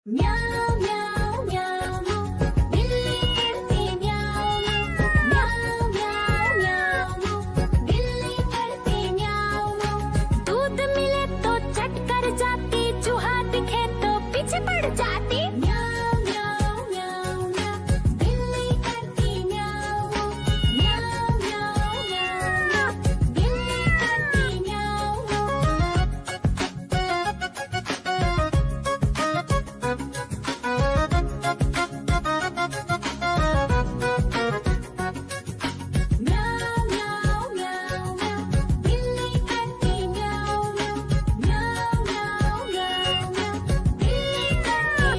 म्याऊं म्याऊं म्याऊं बिल्ली करती म्याऊं म्याऊं म्याऊं म्याऊं बिल्ली करती म्याऊं। दूध मिले तो चट कर जाती, चूहा दिखे तो पीछे पड़ जाती। म्याऊं म्याऊं म्याऊं म्याऊं बिल्ली करती म्याऊं म्याऊं म्याऊं म्याऊं बिल्ली करती म्याऊं। म्याऊं म्याऊं म्याऊं म्याऊं बिल्ली करती म्याऊं म्याऊं म्याऊं म्याऊं म्याऊं बिल्ली करती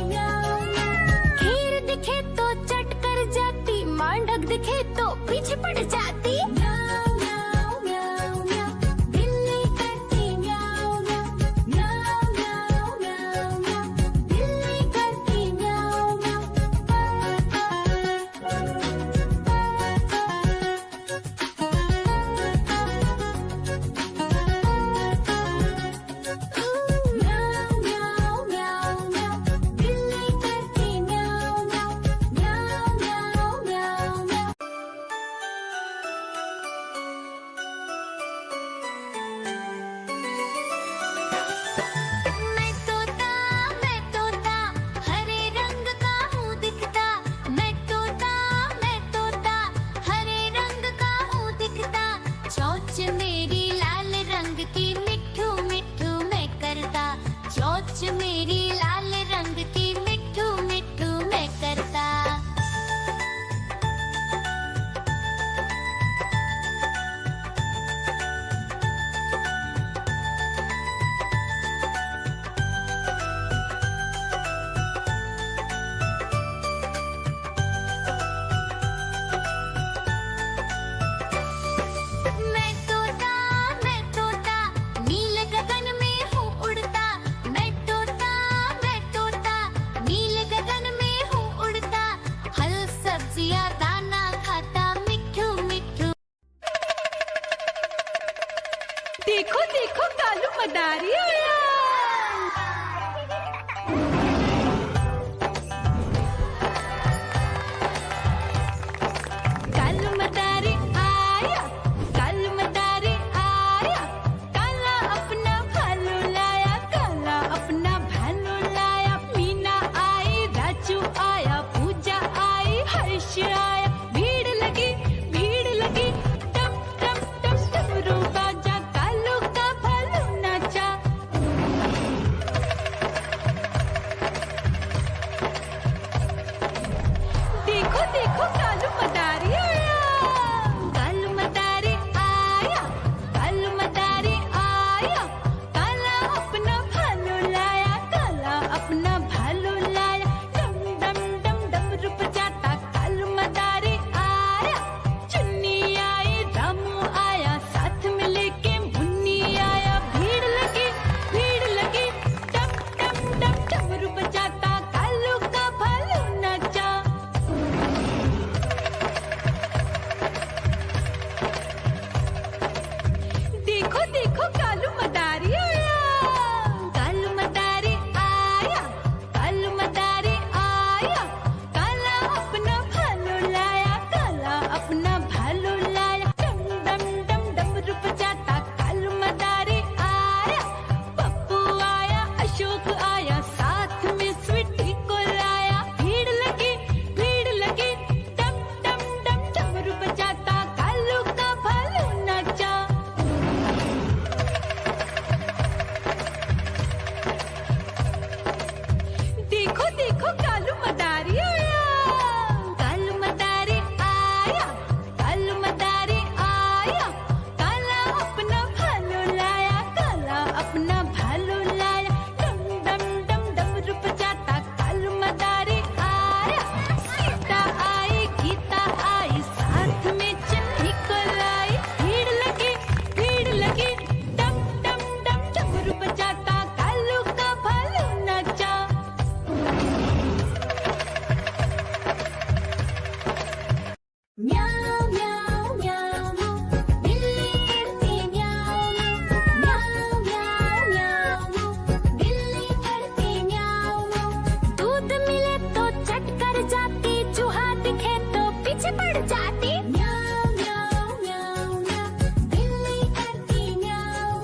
पीछे पड़ जाती। म्याऊं म्याऊं म्याऊं म्याऊं, बिल्ली करती म्याऊं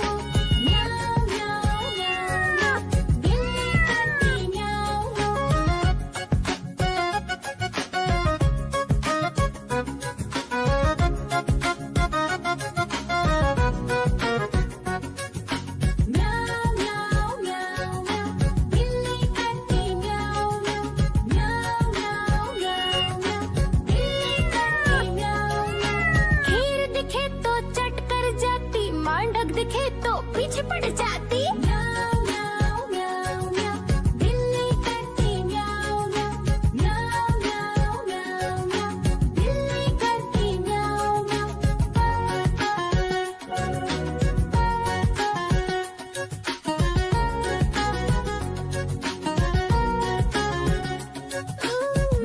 म्याऊं म्याऊं म्याऊं म्याऊं, बिल्ली करती म्याऊं। म्याऊं म्याऊं म्याऊं म्याऊं, बिल्ली करती म्याऊं म्याऊं म्याऊं म्याऊं म्याऊं म्याऊं, बिल्ली करती म्याऊं म्याऊं। खीर दिखे तो चट कर जाती, मांडक दिखे तो पीछे पड़ जाती। म्याऊं म्याऊं म्याऊं म्याऊं, बिल्ली करती म्याऊं म्याऊं म्याऊं म्याऊं म्याऊं म्याऊं, बिल्ली करती म्याऊं म्याऊं।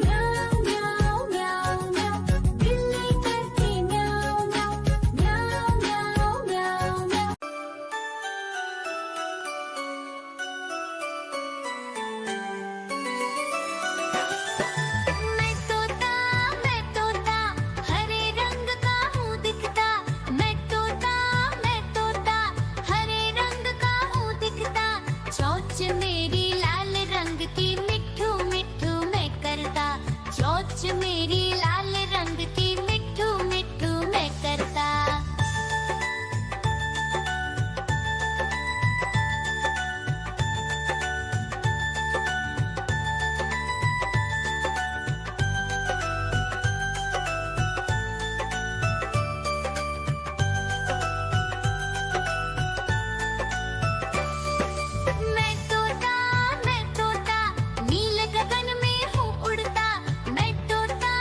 म्याऊं म्याऊं म्याऊं म्याऊं, बिल्ली करती म्याऊं म्याऊं म्याऊं म्याऊं म्याऊं म्याऊं। मैं तोता हरे रंग का हूँ दिखता। मैं तोता हरे रंग का हूँ दिखता। चोंच मेरी लाल रंग की मिट्ठू मिट्ठू मैं करता। चोंच मेरी लाल रंग की मिट्ठू मिट्ठू मैं करता। मैं तोता नील गगन में हूँ उड़ता। मैं तोता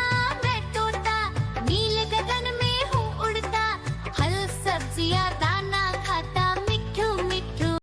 नील गगन में हूँ उड़ता। फल सब्जियाँ